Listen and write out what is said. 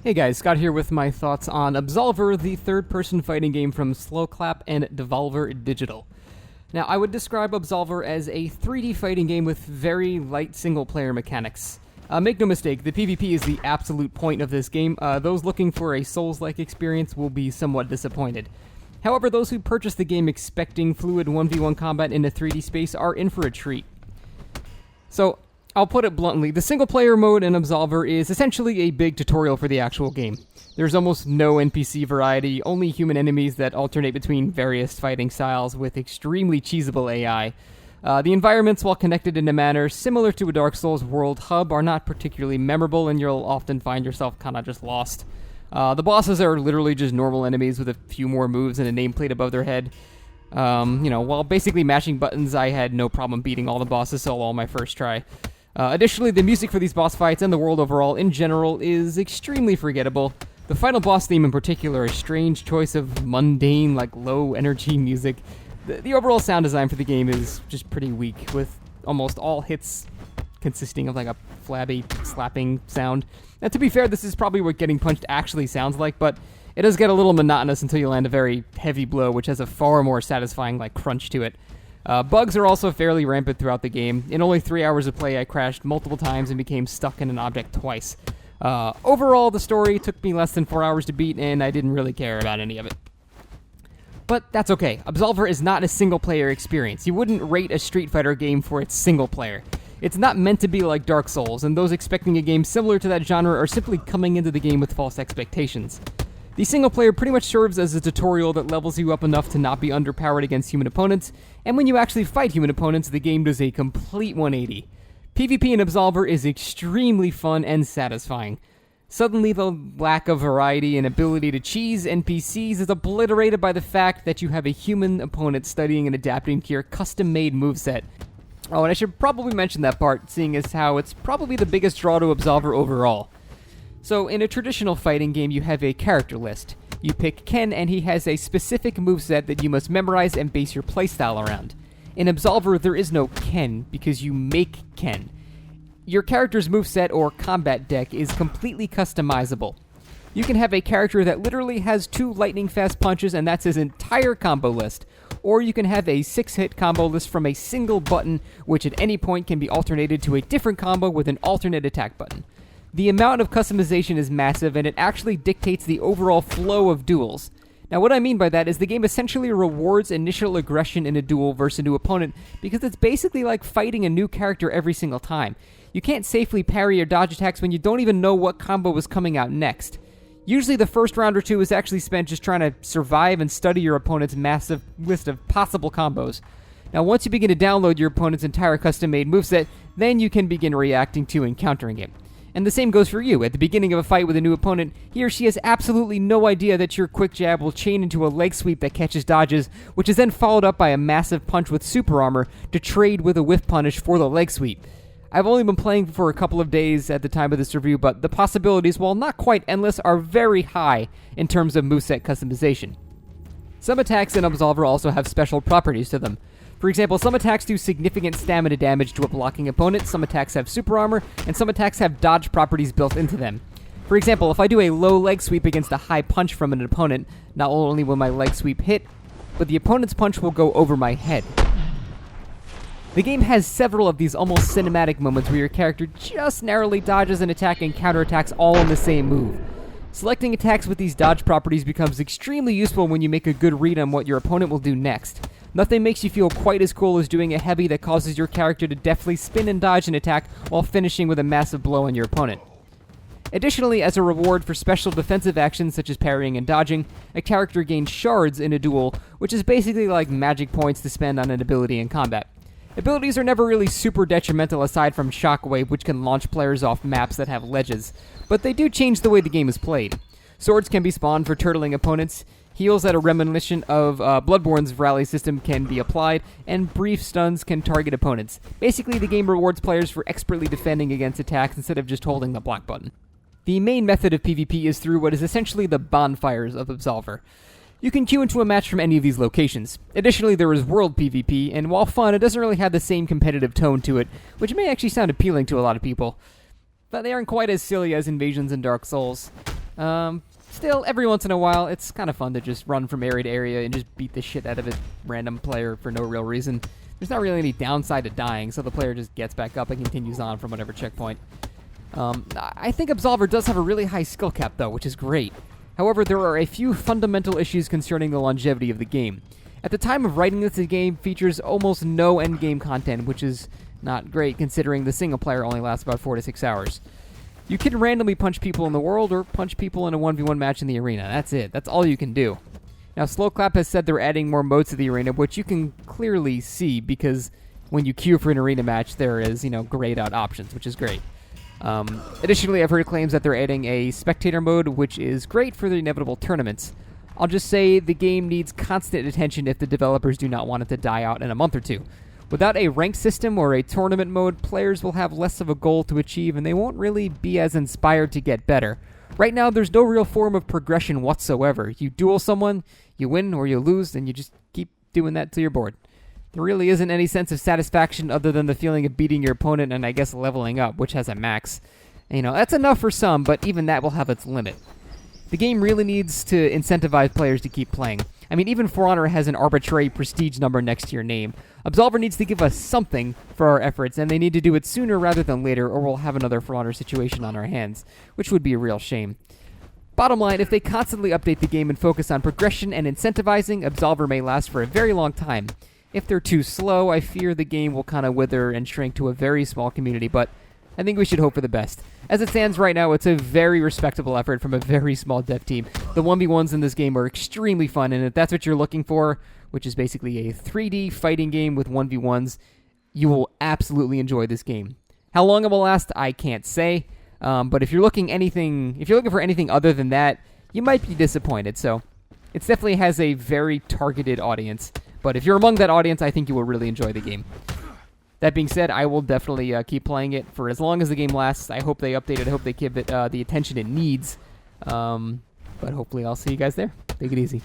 Hey guys, Scott here with my thoughts on Absolver, the third-person fighting game from Slowclap and Devolver Digital. Now, I would describe Absolver as a 3D fighting game with very light single-player mechanics. Make no mistake, the PvP is the absolute point of this game. Those looking for a Souls-like experience will be somewhat disappointed. However, those who purchase the game expecting fluid 1v1 combat in a 3D space are in for a treat. So, I'll put it bluntly, the single-player mode in Absolver is essentially a big tutorial for the actual game. There's almost no NPC variety, only human enemies that alternate between various fighting styles with extremely cheesable AI. The environments, while connected in a manner similar to a Dark Souls world hub, are not particularly memorable, and you'll often find yourself kinda just lost. The bosses are literally just normal enemies with a few more moves and a nameplate above their head. While basically mashing buttons, I had no problem beating all the bosses solo on my first try. Additionally, the music for these boss fights and the world overall in general is extremely forgettable. The final boss theme in particular, a strange choice of mundane, low-energy music. The overall sound design for the game is just pretty weak, with almost all hits consisting of a flabby, slapping sound. And to be fair, this is probably what getting punched actually sounds like, but it does get a little monotonous until you land a very heavy blow, which has a far more satisfying crunch to it. Bugs are also fairly rampant throughout the game. In only 3 hours of play, I crashed multiple times and became stuck in an object twice. Overall, the story took me less than 4 hours to beat, and I didn't really care about any of it. But that's okay. Absolver is not a single-player experience. You wouldn't rate a Street Fighter game for its single-player. It's not meant to be like Dark Souls, and those expecting a game similar to that genre are simply coming into the game with false expectations. The single player pretty much serves as a tutorial that levels you up enough to not be underpowered against human opponents, and when you actually fight human opponents, the game does a complete 180. PvP in Absolver is extremely fun and satisfying. Suddenly, the lack of variety and ability to cheese NPCs is obliterated by the fact that you have a human opponent studying and adapting to your custom-made moveset. Oh, and I should probably mention that part, seeing as how it's probably the biggest draw to Absolver overall. So, in a traditional fighting game, you have a character list. You pick Ken, and he has a specific moveset that you must memorize and base your playstyle around. In Absolver, there is no Ken, because you make Ken. Your character's moveset or combat deck is completely customizable. You can have a character that literally has 2 lightning-fast punches, and that's his entire combo list. Or you can have a 6-hit combo list from a single button, which at any point can be alternated to a different combo with an alternate attack button. The amount of customization is massive, and it actually dictates the overall flow of duels. Now, what I mean by that is the game essentially rewards initial aggression in a duel versus a new opponent, because it's basically like fighting a new character every single time. You can't safely parry or dodge attacks when you don't even know what combo is coming out next. Usually the first round or two is actually spent just trying to survive and study your opponent's massive list of possible combos. Now, once you begin to download your opponent's entire custom-made moveset, then you can begin reacting to and countering it. And the same goes for you. At the beginning of a fight with a new opponent, he or she has absolutely no idea that your quick jab will chain into a leg sweep that catches dodges, which is then followed up by a massive punch with super armor to trade with a whiff punish for the leg sweep. I've only been playing for a couple of days at the time of this review, but the possibilities, while not quite endless, are very high in terms of moveset customization. Some attacks in Absolver also have special properties to them. For example, some attacks do significant stamina damage to a blocking opponent, some attacks have super armor, and some attacks have dodge properties built into them. For example, if I do a low leg sweep against a high punch from an opponent, not only will my leg sweep hit, but the opponent's punch will go over my head. The game has several of these almost cinematic moments where your character just narrowly dodges an attack and counterattacks all in the same move. Selecting attacks with these dodge properties becomes extremely useful when you make a good read on what your opponent will do next. Nothing makes you feel quite as cool as doing a heavy that causes your character to deftly spin and dodge an attack while finishing with a massive blow on your opponent. Additionally, as a reward for special defensive actions such as parrying and dodging, a character gains shards in a duel, which is basically like magic points to spend on an ability in combat. Abilities are never really super detrimental aside from Shockwave, which can launch players off maps that have ledges, but they do change the way the game is played. Swords can be spawned for turtling opponents, heals that are reminiscent of Bloodborne's rally system can be applied, and brief stuns can target opponents. Basically, the game rewards players for expertly defending against attacks instead of just holding the block button. The main method of PvP is through what is essentially the bonfires of Absolver. You can queue into a match from any of these locations. Additionally, there is world PvP, and while fun, it doesn't really have the same competitive tone to it, which may actually sound appealing to a lot of people. But they aren't quite as silly as invasions in Dark Souls. Still, every once in a while, it's kind of fun to just run from area to area and just beat the shit out of a random player for no real reason. There's not really any downside to dying, so the player just gets back up and continues on from whatever checkpoint. I think Absolver does have a really high skill cap, though, which is great. However, there are a few fundamental issues concerning the longevity of the game. At the time of writing this, the game features almost no endgame content, which is not great considering the single player only lasts about 4 to 6 hours. You can randomly punch people in the world or punch people in a 1v1 match in the arena. That's it. That's all you can do. Now, Slowclap has said they're adding more modes to the arena, which you can clearly see because when you queue for an arena match, there is, grayed out options, which is great. Additionally, I've heard claims that they're adding a spectator mode, which is great for the inevitable tournaments. I'll just say the game needs constant attention if the developers do not want it to die out in a month or two. Without a ranked system or a tournament mode, players will have less of a goal to achieve and they won't really be as inspired to get better. Right now, there's no real form of progression whatsoever. You duel someone, you win or you lose, and you just keep doing that till you're bored. There really isn't any sense of satisfaction other than the feeling of beating your opponent and I guess leveling up, which has a max. That's enough for some, but even that will have its limit. The game really needs to incentivize players to keep playing. Even For Honor has an arbitrary prestige number next to your name. Absolver needs to give us something for our efforts, and they need to do it sooner rather than later, or we'll have another For Honor situation on our hands, which would be a real shame. Bottom line, if they constantly update the game and focus on progression and incentivizing, Absolver may last for a very long time. If they're too slow, I fear the game will kind of wither and shrink to a very small community, but I think we should hope for the best. As it stands right now, it's a very respectable effort from a very small dev team. The 1v1s in this game are extremely fun, and if that's what you're looking for, which is basically a 3D fighting game with 1v1s, you will absolutely enjoy this game. How long it will last, I can't say, but if you're looking for anything other than that, you might be disappointed. So it definitely has a very targeted audience, but if you're among that audience, I think you will really enjoy the game. That being said, I will definitely keep playing it for as long as the game lasts. I hope they update it. I hope they give it the attention it needs. But hopefully I'll see you guys there. Take it easy.